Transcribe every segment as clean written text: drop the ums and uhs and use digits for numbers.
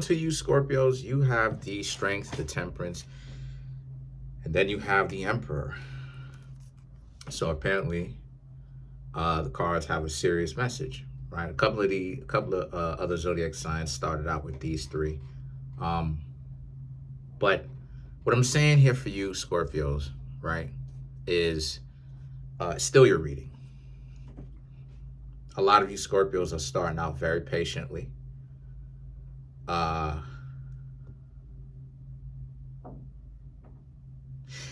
To you Scorpios, you have the strength, the temperance, and then you have the emperor. So apparently, the cards have a serious message, right? A couple of other zodiac signs started out with these three. Um, but what I'm saying here for you Scorpios, right, is still your reading. A lot of you Scorpios are starting out very patiently. Uh,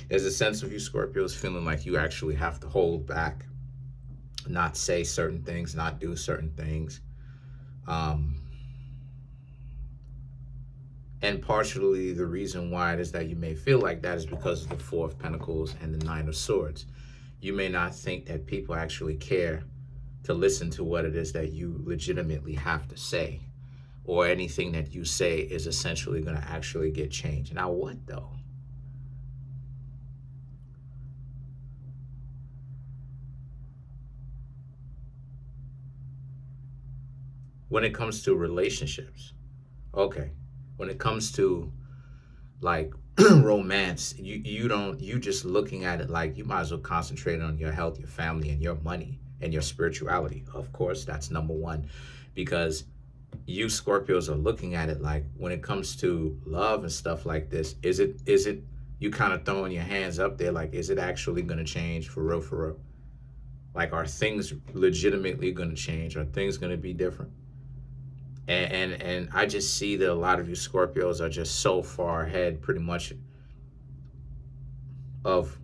there's a sense of you Scorpios feeling like you actually have to hold back, not say certain things, not do certain things. Um, and partially the reason why it is that you may feel like that is because of the Four of Pentacles and the Nine of Swords. You may not think that people actually care to listen to what it is that you legitimately have to say, or anything that you say is essentially going to actually get changed. Now, what though? When it comes to relationships, okay. When it comes to like romance, you just looking at it like you might as well concentrate on your health, your family, and your money and your spirituality. Of course, that's number one, because you Scorpios are looking at it like when it comes to love and stuff like this, is it you kind of throwing your hands up there like, is it actually going to change for real, for real? Like, are things legitimately going to change? Are things going to be different? And I just see that a lot of you Scorpios are just so far ahead, pretty much, of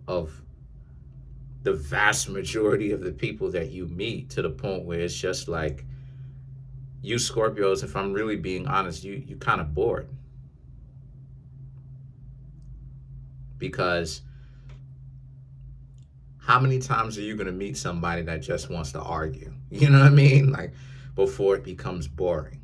the vast majority of the people that you meet, to the point where it's just like, you Scorpios, if I'm really being honest, you kind of bored, because how many times are you going to meet somebody that just wants to argue? You know what I mean? Like, before it becomes boring,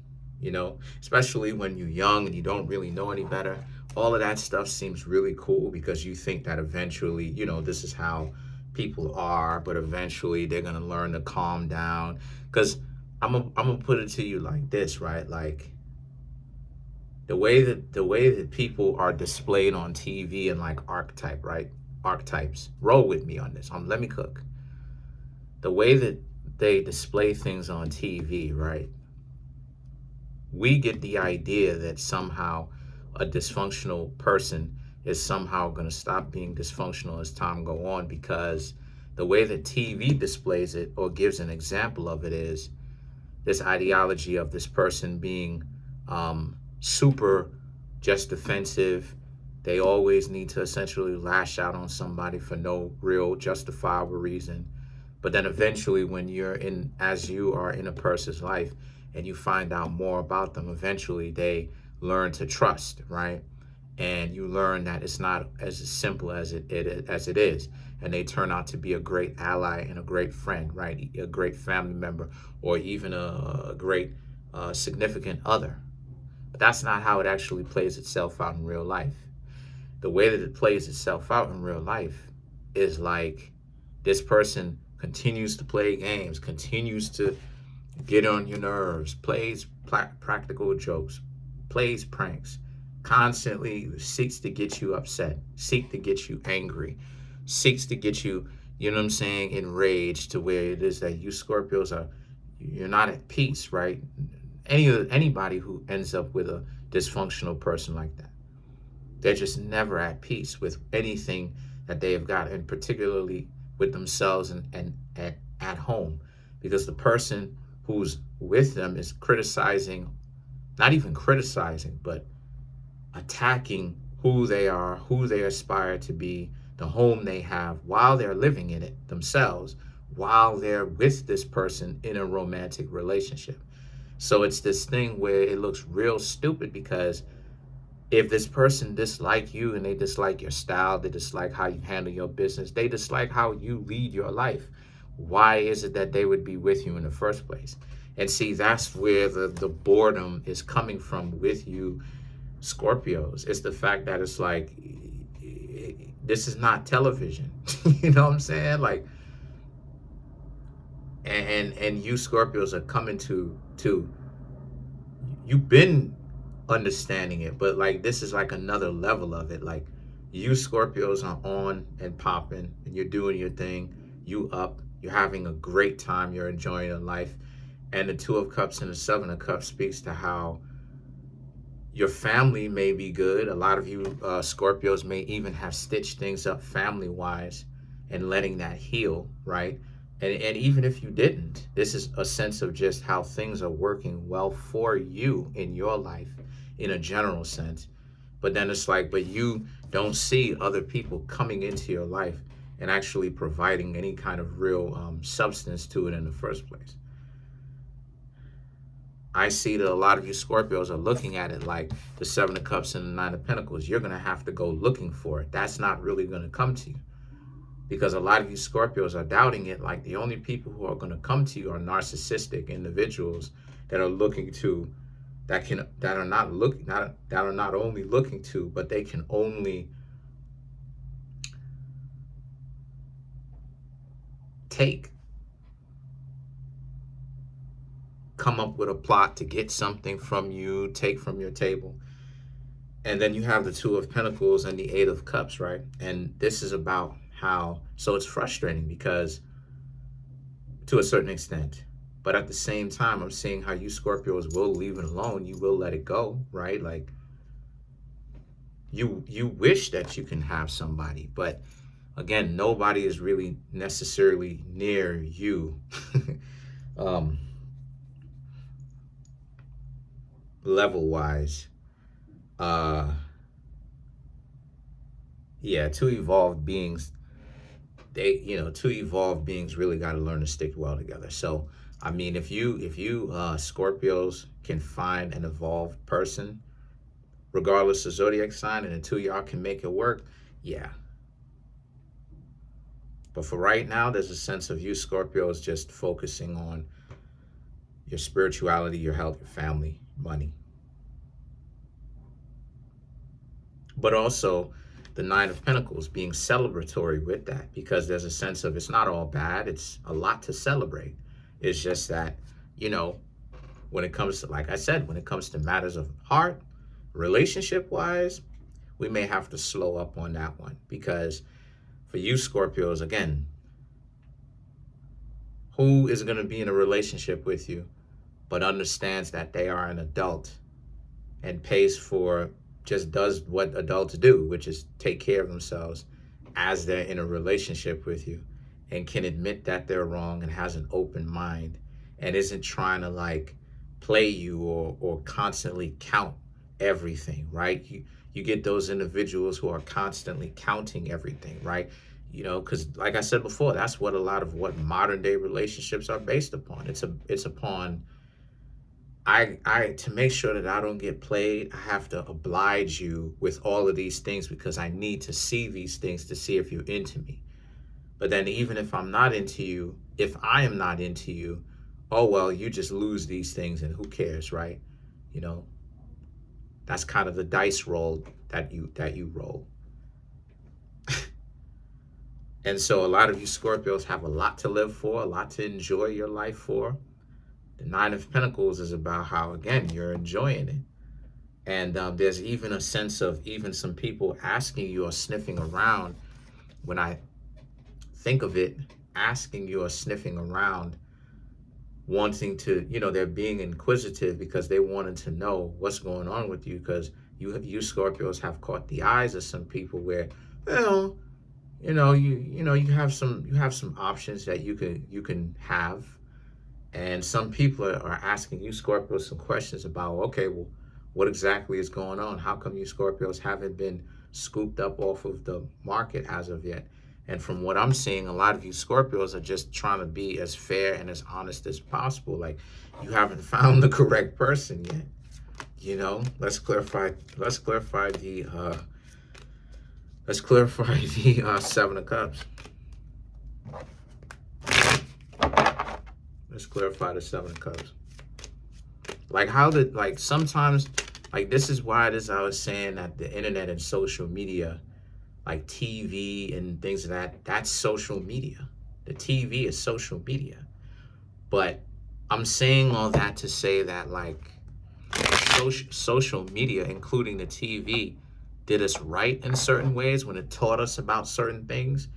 especially when you're young and you don't really know any better. All of that stuff seems really cool because you think that eventually, this is how people are, but eventually they're going to learn to calm down. Because I'm gonna put it to you like this, right? Like, the way that people are displayed on TV and like archetype, right? Archetypes. Roll with me on this. Let me cook. The way that they display things on TV, right? We get the idea that somehow a dysfunctional person is somehow going to stop being dysfunctional as time go on, because the way that TV displays it or gives an example of it is this ideology of this person being super just defensive. They always need to essentially lash out on somebody for no real justifiable reason. But then eventually, when as you are in a person's life and you find out more about them, eventually they learn to trust, right? And you learn that it's not as simple as it is. And they turn out to be a great ally and a great friend, right? A great family member, or even a great significant other. But that's not how it actually plays itself out in real life. The way that it plays itself out in real life is like, this person continues to play games, continues to get on your nerves, plays practical jokes, plays pranks, constantly seeks to get you upset, seek to get you angry, seeks to get you, you know what I'm saying, enraged, to where it is that you Scorpios you're not at peace, right? Anybody who ends up with a dysfunctional person like that, they're just never at peace with anything that they have got, and particularly with themselves and at home, because the person who's with them is criticizing, not even criticizing, but attacking who they are, who they aspire to be, the home they have, while they're living in it themselves, while they're with this person in a romantic relationship. So it's this thing where it looks real stupid, because if this person dislike you and they dislike your style, they dislike how you handle your business, they dislike how you lead your life, why is it that they would be with you in the first place? And see, that's where the boredom is coming from with you Scorpios. It's the fact that it's like, this is not television. You know what I'm saying? Like, and you Scorpios are coming to you've been understanding it. But like, this is like another level of it. Like, you Scorpios are on and popping, and you're doing your thing. You up, you're having a great time, you're enjoying your life. And the Two of Cups and the Seven of Cups speaks to how your family may be good. A lot of you Scorpios may even have stitched things up family-wise and letting that heal, right? And even if you didn't, this is a sense of just how things are working well for you in your life in a general sense. But then it's like, but you don't see other people coming into your life and actually providing any kind of real substance to it in the first place. I see that a lot of you Scorpios are looking at it like the Seven of Cups and the Nine of Pentacles. You're going to have to go looking for it. That's not really going to come to you. Because a lot of you Scorpios are doubting it. Like, the only people who are going to come to you are narcissistic individuals that are looking to, that are not only looking to, but they can only come up with a plot to get something from you, take from your table. And then you have the Two of Pentacles and the Eight of Cups, right? And this is about how, so it's frustrating because, to a certain extent, but at the same time, I'm seeing how you Scorpios will leave it alone. You will let it go, right? Like, you wish that you can have somebody, but again, nobody is really necessarily near you level-wise. Yeah, two evolved beings, two evolved beings really got to learn to stick well together. So, I mean, if you Scorpios can find an evolved person, regardless of zodiac sign, and the two of y'all can make it work, yeah. But for right now, there's a sense of you Scorpios just focusing on your spirituality, your health, your family, money. But also the Nine of Pentacles being celebratory with that, because there's a sense of, it's not all bad. It's a lot to celebrate. It's just that, when it comes to, like I said, when it comes to matters of heart, relationship-wise, we may have to slow up on that one. Because for you Scorpios, again, who is going to be in a relationship with you but understands that they are an adult and just does what adults do, which is take care of themselves as they're in a relationship with you, and can admit that they're wrong and has an open mind and isn't trying to like play you or constantly count everything, right? You get those individuals who are constantly counting everything, right? Because like I said before, that's what a lot of what modern day relationships are based upon. It's upon, to make sure that I don't get played, I have to oblige you with all of these things because I need to see these things to see if you're into me. But then even if I'm not into you, if I am not into you, oh, well, you just lose these things and who cares, right? That's kind of the dice roll that you roll. And so a lot of you Scorpios have a lot to live for, a lot to enjoy your life for. The Nine of Pentacles is about how, again, you're enjoying it. And there's even a sense of even some people asking you or sniffing around. When I think of it, asking you or sniffing around, wanting to, they're being inquisitive because they wanted to know what's going on with you, because you Scorpios have caught the eyes of some people where, well, you have some options that you can have. And some people are asking you Scorpios some questions about, okay, well, what exactly is going on? How come you Scorpios haven't been scooped up off of the market as of yet? And from what I'm seeing, a lot of you Scorpios are just trying to be as fair and as honest as possible. Like, you haven't found the correct person yet. Let's clarify the Seven of Cups. Let's clarify the Seven of Cups. Like sometimes, like this is why I was saying that the internet and social media, like TV and things of that's social media. The TV is social media. But I'm saying all that to say that, like, social media, including the TV, did us right in certain ways when it taught us about certain things,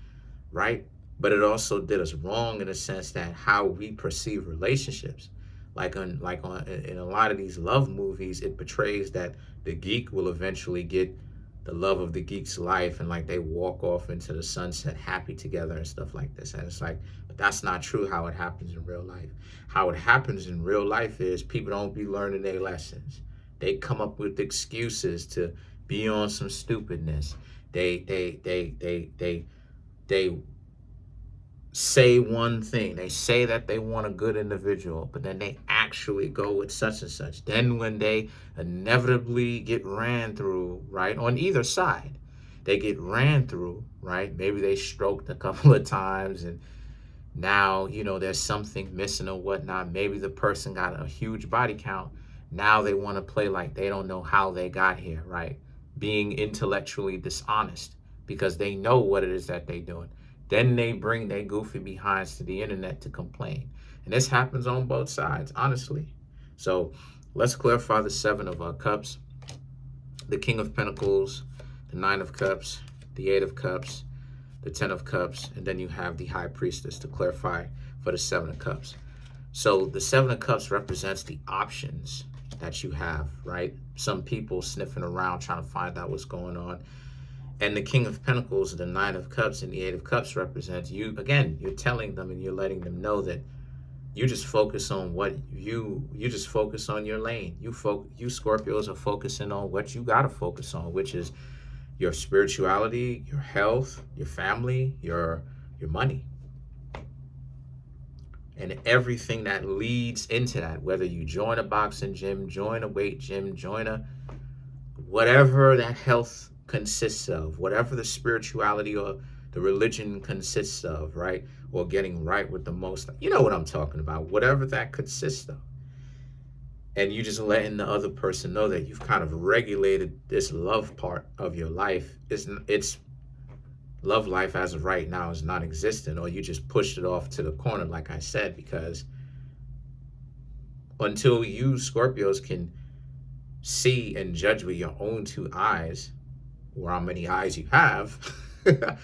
right? But it also did us wrong in the sense that how we perceive relationships. In a lot of these love movies, it portrays that the geek will eventually get the love of the geek's life, and like they walk off into the sunset happy together and stuff like this. And it's like, but that's not true how it happens in real life. How it happens in real life is people don't be learning their lessons. They come up with excuses to be on some stupidness. They say one thing. They say that they want a good individual, but then they actually go with such and such. Then when they inevitably get ran through, right, on either side, they get ran through, right? Maybe they stroked a couple of times and now, there's something missing or whatnot. Maybe the person got a huge body count. Now they want to play like they don't know how they got here, right? Being intellectually dishonest because they know what it is that they're doing. Then they bring their goofy behinds to the internet to complain. And this happens on both sides, honestly. So let's clarify the 7 of Cups, the King of Pentacles, the 9 of Cups, the 8 of Cups, the 10 of Cups, and then you have the High Priestess to clarify for the 7 of Cups. So the 7 of Cups represents the options that you have, right? Some people sniffing around trying to find out what's going on. And the King of Pentacles, the 9 of Cups, and the 8 of Cups represents you. Again, you're telling them and you're letting them know that you just focus on what you just focus on your lane. You Scorpios are focusing on what you got to focus on, which is your spirituality, your health, your family, your money. And everything that leads into that, whether you join a boxing gym, join a weight gym, join a whatever that health consists of, whatever the spirituality or the religion consists of, right? Or getting right with the most, you know what I'm talking about, whatever that consists of. And you just letting the other person know that you've kind of regulated this love part of your life. It's love life as of right now is non-existent, or you just pushed it off to the corner, like I said, because until you Scorpios can see and judge with your own 2 eyes, or how many eyes you have, that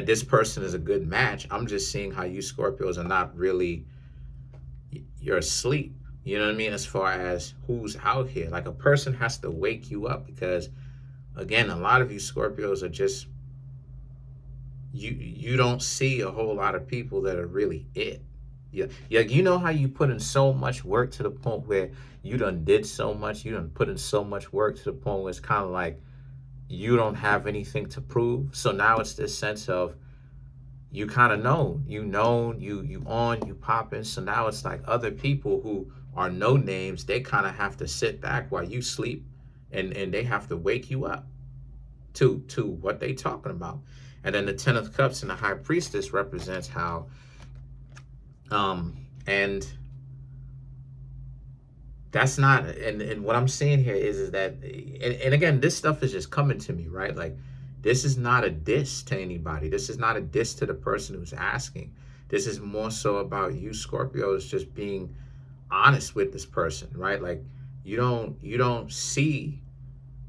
this person is a good match. I'm just seeing how you Scorpios are not really, you're asleep. You know what I mean? As far as who's out here, like a person has to wake you up because, again, a lot of you Scorpios are just, you don't see a whole lot of people that are really it. Yeah, you know how you put in so much work to the point where you done did so much, you done put in so much work to the point where it's kind of like you don't have anything to prove. So now it's this sense of you kind of known, you popping. So now it's like other people who are no names, they kind of have to sit back while you sleep and they have to wake you up to what they talking about. And then the 10 of Cups and the High Priestess represents how and that's not, and what I'm saying here is that, and again, this stuff is just coming to me, right? Like, this is not a diss to anybody. This is not a diss to the person who's asking. This is more so about you Scorpios just being honest with this person, right? Like, you don't see,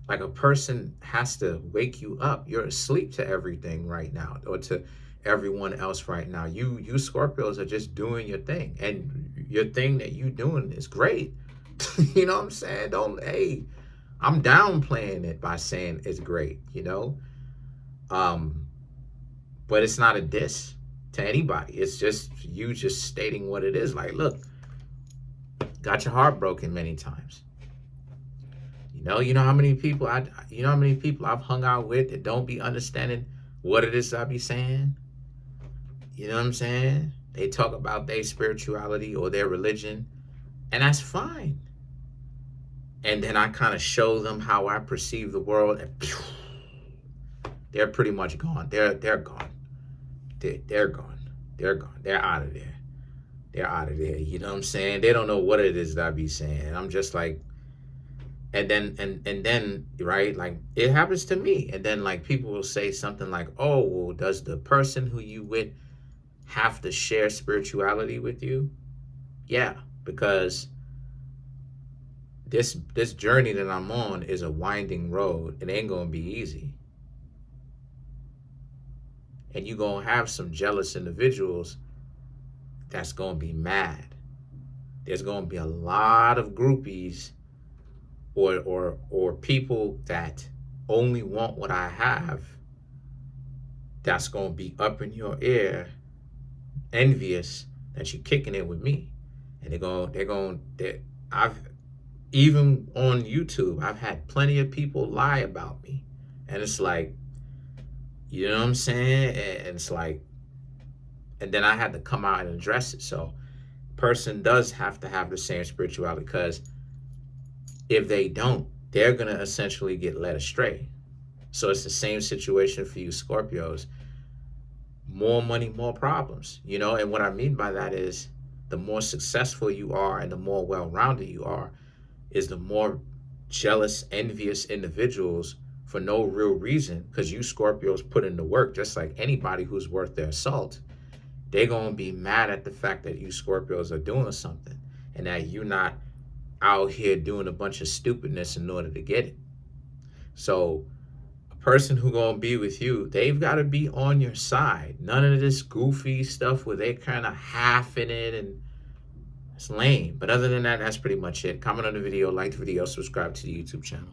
like, a person has to wake you up. You're asleep to everything right now, or to everyone else right now. You Scorpios are just doing your thing, and your thing that you doing is great. You know what I'm saying? I'm downplaying it by saying it's great, but it's not a diss to anybody. It's just you just stating what it is. Like, look, got your heart broken many times. You know how many people I've hung out with that don't be understanding what it is I be saying. You know what I'm saying? They talk about their spirituality or their religion, and that's fine. And then I kind of show them how I perceive the world, and they're pretty much gone. They're gone. They're gone. They're gone. They're out of there. They're out of there. You know what I'm saying? They don't know what it is that I be saying. I'm just like, and then right, like, it happens to me. And then, like, people will say something like, oh, well, does the person who you with have to share spirituality with you? Yeah, because this journey that I'm on is a winding road. It ain't gonna be easy. And you're gonna have some jealous individuals that's gonna be mad. There's gonna be a lot of groupies or people that only want what I have, that's gonna be up in your ear, envious that you're kicking it with me. And I've even on YouTube, I've had plenty of people lie about me. And it's like, you know what I'm saying? And it's like, and then I had to come out and address it. So person does have to have the same spirituality, because if they don't, they're gonna essentially get led astray. So it's the same situation for you Scorpios. More money, more problems, you know? And what I mean by that is, the more successful you are and the more well-rounded you are, is the more jealous, envious individuals for no real reason, because you Scorpios put in the work just like anybody who's worth their salt. They're going to be mad at the fact that you Scorpios are doing something and that you're not out here doing a bunch of stupidness in order to get it. So a person who going to be with you, they've got to be on your side. None of this goofy stuff where they kind of half in it, and it's lame. But other than that, that's pretty much it. Comment on the video, like the video, subscribe to the YouTube channel.